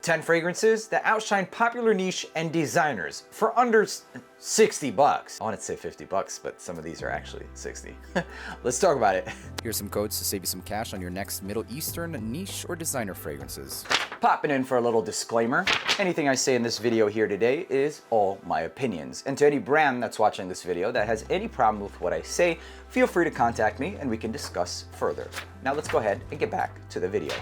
10 fragrances that outshine popular niche and designers for under 60 bucks. I want to say 50 bucks, but some of these are actually 60. Let's talk about it. Here's some codes to save you some cash on your next Middle Eastern niche or designer fragrances. Popping in for a little disclaimer. Anything I say in this video here today is all my opinions. And to any brand that's watching this video that has any problem with what I say, feel free to contact me and we can discuss further. Now let's go ahead and get back to the video.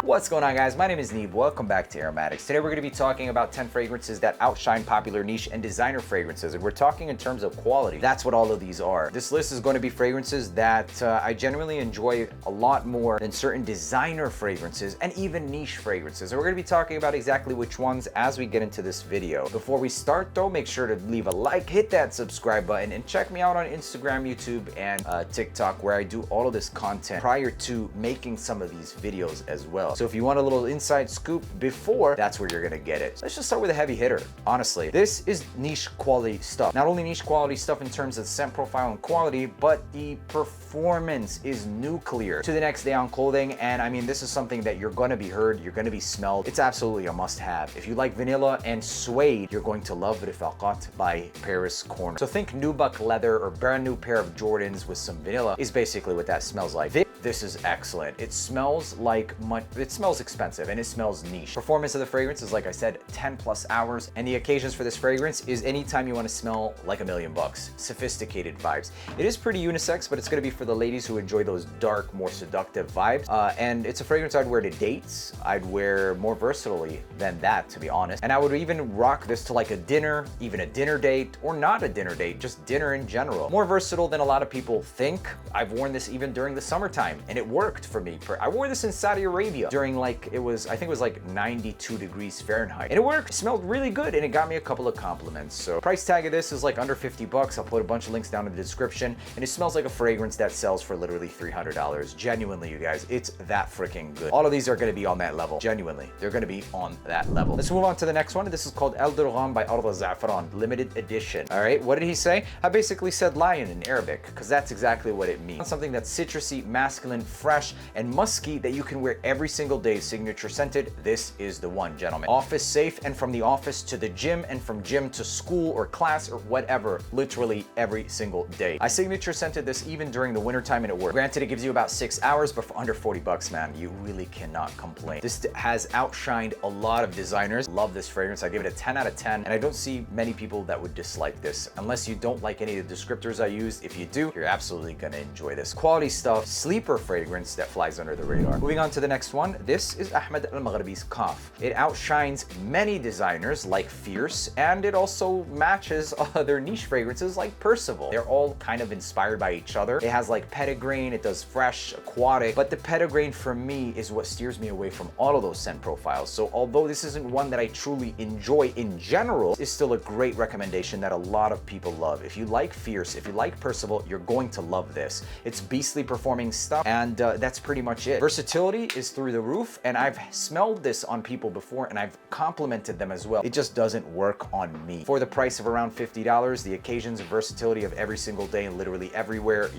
What's going on, guys? My name is Neeb. Welcome back to AROMATIX. Today we're going to be talking about 10 fragrances that outshine popular niche and designer fragrances, and we're talking in terms of quality. That's what all of these are. This list is going to be fragrances that I genuinely enjoy a lot more than certain designer fragrances and even niche fragrances. And we're going to be talking about exactly which ones as we get into this video. Before we start though, make sure to leave a like, hit that subscribe button, and check me out on Instagram, YouTube, and TikTok, where I do all of this content prior to making some of these videos as well. So if you want a little inside scoop before, that's where you're gonna get it. Let's just start with a heavy hitter. Honestly, this is niche quality stuff. Not only niche quality stuff in terms of scent profile and quality, but the performance is nuclear to the next day on clothing. And I mean, this is something that you're gonna be heard, you're gonna be smelled. It's absolutely a must-have. If you like vanilla and suede, you're going to love Rifaqat by Paris Corner. So think nubuck leather or brand new pair of Jordans with some vanilla is basically what that smells like. This is excellent. It smells like it smells expensive and it smells niche. Performance of the fragrance is, like I said, 10+ hours, and the occasions for this fragrance is anytime you want to smell like $1,000,000. Sophisticated vibes. It is pretty unisex, but it's going to be for the ladies who enjoy those dark, more seductive vibes. And it's a fragrance I'd wear to dates. I'd wear more versatilely than that, to be honest. And I would even rock this to like a dinner, even a dinner date, or not a dinner date, just dinner in general. More versatile than a lot of people think. I've worn this even during the summertime, and it worked for me. I wore this in Saudi Arabia during I think it was like 92 degrees Fahrenheit, and it worked. It smelled really good, and it got me a couple of compliments. So price tag of this is like under 50 bucks. I'll put a bunch of links down in the description, and it smells like a fragrance that sells for literally $300. Genuinely, you guys, it's that freaking good. All of these are going to be on that level. Genuinely, they're going to be on that level. Let's move on to the next one. This is called Aldo by Arda Za'faran, limited edition. All right, what did he say? I basically said lion in Arabic, because that's exactly what it means. Something that's citrusy, masculine, fresh, and musky that you can wear every single day. Signature scented, this is the one, gentlemen. Office safe, and from the office to the gym, and from gym to school or class or whatever, literally every single day. I signature scented this even during the winter time, and it worked. Granted, it gives you about 6 hours, but for under 40 bucks, man, you really cannot complain. This has outshined a lot of designers. Love this fragrance. I give it a 10 out of 10, and I don't see many people that would dislike this unless you don't like any of the descriptors I used. If you do, you're absolutely gonna enjoy this. Quality stuff, sleeper fragrance that flies under the radar. Moving on to the next one. This is Ahmed Alab's Quatre. It outshines many designers like Fierce, and it also matches other niche fragrances like Percival. They're all kind of inspired by each other. It has like petitgrain, it does fresh, aquatic, but the petitgrain for me is what steers me away from all of those scent profiles. So although this isn't one that I truly enjoy in general, it's still a great recommendation that a lot of people love. If you like Fierce, if you like Percival, you're going to love this. It's beastly performing stuff, and that's pretty much it. Versatility is through the roof, and I've smelled this on people before and I've complimented them as well. It just doesn't work on me. For the price of around $50, the occasions and versatility of every single day and literally everywhere,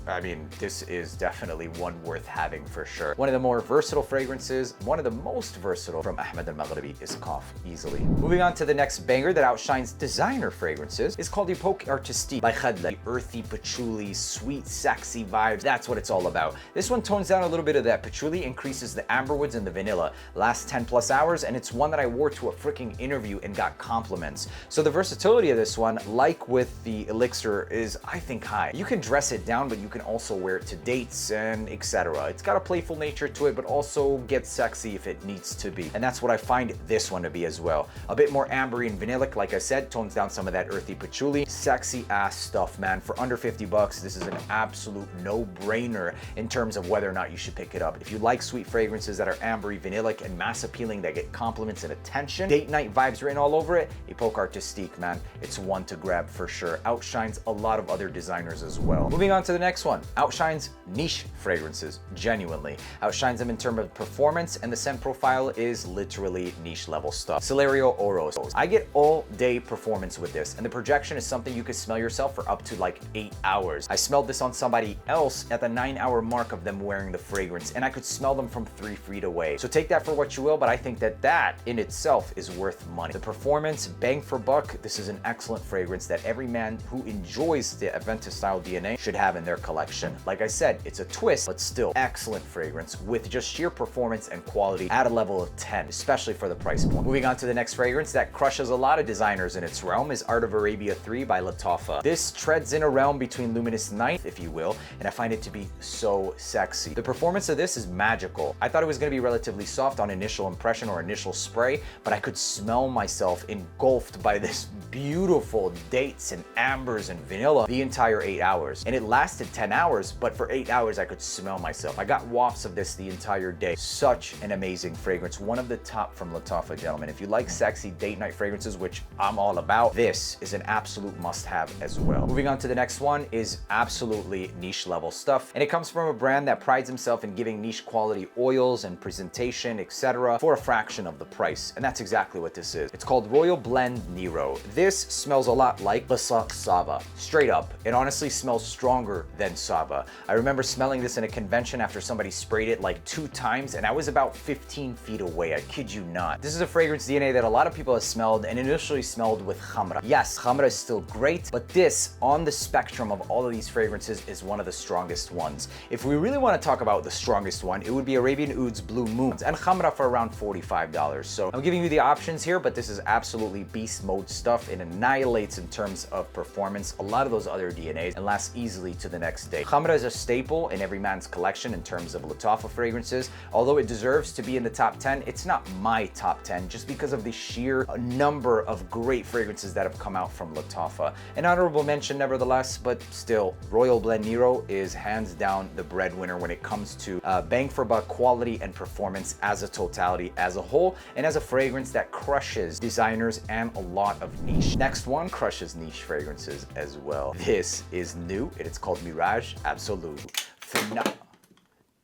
I mean, this is definitely one worth having for sure. One of the more versatile fragrances, one of the most versatile from Ahmed Alab is Quatre, easily. Moving on to the next banger that outshines designer fragrances is called Artistique by Khadla. The earthy patchouli, sweet, sexy vibes, that's what it's all about. This one tones down a little bit of that patchouli, increases the amberwoods and the vanilla. Lasts 10+ hours, and it's one that I wore to a freaking interview and got compliments. So the versatility of this one, like with the elixir, is I think high. You can dress it down, but you can also wear it to dates and etc. It's got a playful nature to it, but also gets sexy if it needs to be. And that's what I find this one to be as well. A bit more ambery and vanillic, like I said, tones down some of that earthy patchouli. Sexy ass stuff, man. For under 50 bucks, this is an absolute no-brainer in terms of whether or not you should pick it up. If you like sweet fragrances that are ambery, vanillic, and mass appealing that get compliments and attention, date night vibes written all over it, Epoque Artistique, man. It's one to grab for sure. Outshines a lot of other designers as well. Moving on to the next one. Outshines niche fragrances, genuinely. Outshines them in terms of performance, and the scent profile is literally niche level stuff. Cario Oros. I get all day performance with this, and the projection is something you could smell yourself for up to like 8 hours. I smelled this on somebody else at the 9-hour mark of them wearing the fragrance, and I could smell them from from 3 feet away. So take that for what you will, but I think that that in itself is worth money. The performance, bang for buck, this is an excellent fragrance that every man who enjoys the Aventus style DNA should have in their collection. Like I said, it's a twist, but still excellent fragrance with just sheer performance and quality at a level of 10, especially for the price point. Moving on to the next fragrance that crushes a lot of designers in its realm is Art of Arabia 3 by Lafa. This treads in a realm between luminous night, if you will, and I find it to be so sexy. The performance of this is magical. I thought it was going to be relatively soft on initial impression or initial spray, but I could smell myself engulfed by this beautiful dates and ambers and vanilla the entire 8 hours. And it lasted 10 hours, but for 8 hours I could smell myself. I got wafts of this the entire day. Such an amazing fragrance. One of the top from Lafa, gentlemen. If you like sexy date night fragrances, which I'm all about, this is an absolute must-have as well. Moving on to the next one is absolutely niche level stuff, and it comes from a brand that prides himself in giving niche quality oils and presentation, etc. for a fraction of the price, and that's exactly what this is. It's called Royal Blend Nero. This smells a lot like Basa Saba. Straight up, it honestly smells stronger than Saba. I remember smelling this in a convention after somebody sprayed it like 2 times, and I was about 15 feet away. I kid you not. This is a fragrance DNA that a lot of people have smelled and initially smelled with Khamra. Yes, Khamra is still great, but this, on the spectrum of all of these fragrances, is one of the strongest ones. If we really want to talk about the strongest one, it would be Arabian Oud's Blue Moons and Khamra for around $45. So I'm giving you the options here, but this is absolutely beast mode stuff. It annihilates in terms of performance a lot of those other DNAs and lasts easily to the next day. Khamra is a staple in every man's collection in terms of Lafa fragrances. Although it deserves to be in the top 10, it's not my top 10 just because of the sheer number of great fragrances that have come out from Lafa. An honorable mention nevertheless, but still, Royal Blend Nero is hands down the breadwinner when it comes to bang for buck quality and performance as a totality, as a whole, and as a fragrance that crushes designers and a lot of niche. Next one crushes niche fragrances as well. This is new, and it's called Mirage Absolute.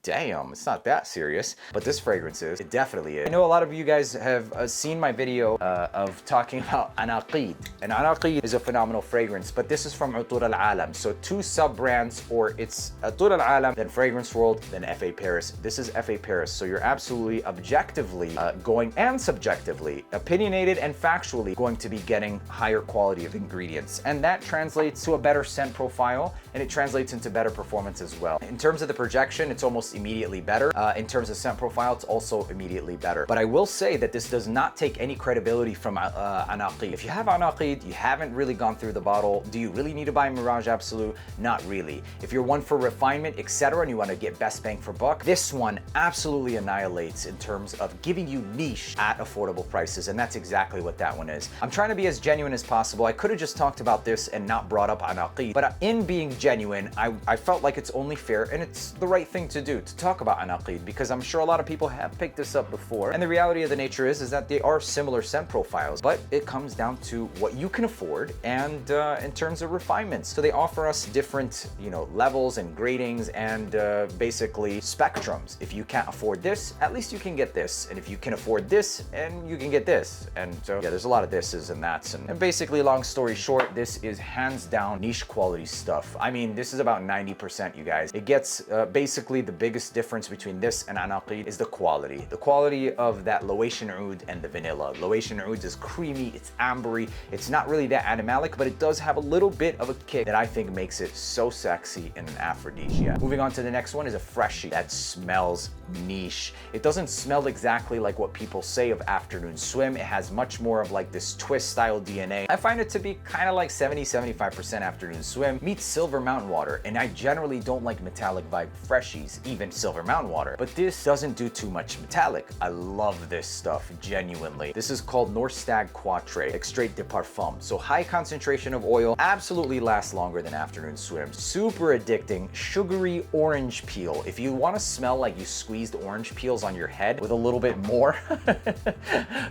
Damn, it's not that serious, but this fragrance is. It definitely is. I know a lot of you guys have seen my video of talking about Anaqid, and Anaqid is a phenomenal fragrance, but this is from Utur Al-Alam. So 2 sub-brands, or it's Utur Al-Alam, then Fragrance World, then FA Paris. This is FA Paris, so you're absolutely objectively going, and subjectively, opinionated and factually going to be getting higher quality of ingredients, and that translates to a better scent profile, and it translates into better performance as well. In terms of the projection, it's almost immediately better. In terms of scent profile, it's also immediately better. But I will say that this does not take any credibility from Anaqid. If you have Anaqid, you haven't really gone through the bottle. Do you really need to buy Mirage Absolute? Not really. If you're one for refinement, etc., and you want to get best bang for buck, this one absolutely annihilates in terms of giving you niche at affordable prices, and that's exactly what that one is. I'm trying to be as genuine as possible. I could have just talked about this and not brought up Anaqid, but in being genuine, I felt like it's only fair and it's the right thing to do to talk about Anaqid, because I'm sure a lot of people have picked this up before, and the reality of the nature is that they are similar scent profiles, but it comes down to what you can afford and in terms of refinements. So they offer us different, levels and gradings and basically spectrums. If you can't afford this, at least you can get this, and if you can afford this, and you can get this. And so yeah, there's a lot of thises and that's, and basically, long story short, this is hands down niche quality stuff. I mean, this is about 90%, you guys. It gets basically the biggest difference between this and Anaqid is the quality. The quality of that Loation Oud and the vanilla. Loation Oud is creamy, it's ambery, it's not really that animalic, but it does have a little bit of a kick that I think makes it so sexy and an aphrodisiac. Moving on to the next one is a freshie that smells niche. It doesn't smell exactly like what people say of Afternoon Swim. It has much more of like this twist style DNA. I find it to be kind of like 70-75% Afternoon Swim meets Silver Mountain Water, and I generally don't like metallic vibe freshies, even Silver Mountain Water, but this doesn't do too much metallic. I love this stuff, genuinely. This is called Northstag Quatre, Extrait de Parfum. So high concentration of oil, absolutely lasts longer than Afternoon Swim. Super addicting, sugary orange peel. If you want to smell like you squeezed orange peels on your head with a little bit more,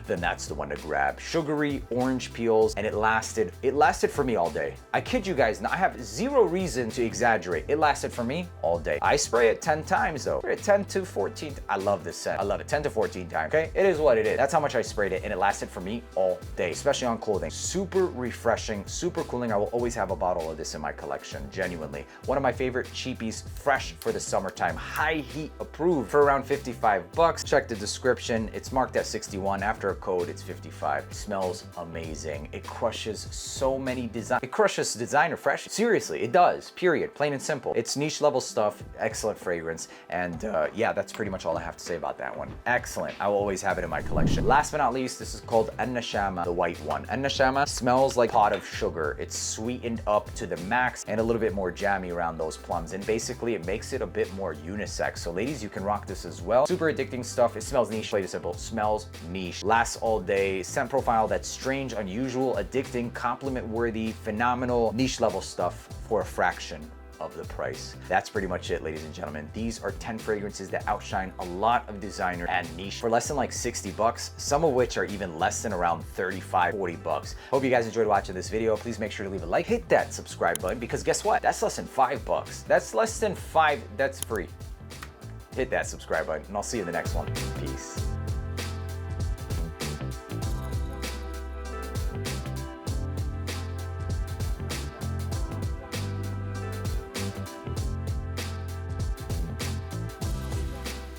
then that's the one to grab. Sugary orange peels, and it lasted for me all day. I kid you guys, I have zero reason to exaggerate. It lasted for me all day. I spray it 10 times. times though. We're at 10 to 14. I love this scent. I love it. 10 to 14 times. Okay, it is what it is. That's how much I sprayed it, and it lasted for me all day, especially on clothing. Super refreshing, super cooling. I will always have a bottle of this in my collection, genuinely. One of my favorite cheapies, fresh for the summertime, high heat approved for around 55 bucks. Check the description. It's marked at 61. After a code, it's 55. It smells amazing. It crushes so many design. It crushes designer fresh. Seriously, it does. Period. Plain and simple. It's niche level stuff. Excellent fragrance. And yeah, that's pretty much all I have to say about that one. Excellent. I will always have it in my collection. Last but not least, this is called Anashama, the white one. Anashama smells like pot of sugar. It's sweetened up to the max and a little bit more jammy around those plums. And basically, it makes it a bit more unisex. So ladies, you can rock this as well. Super addicting stuff. It smells niche. Plain and simple. Smells niche. Lasts all day. Scent profile that's strange, unusual, addicting, compliment worthy, phenomenal, niche level stuff for a fraction of the price. That's pretty much it, ladies and gentlemen. These are 10 fragrances that outshine a lot of designer and niche for less than like 60 bucks, some of which are even less than around 35, 40 bucks. Hope you guys enjoyed watching this video. Please make sure to leave a like, hit that subscribe button, because guess what? That's less than 5 bucks. That's less than 5, that's free. Hit that subscribe button, and I'll see you in the next one. Peace.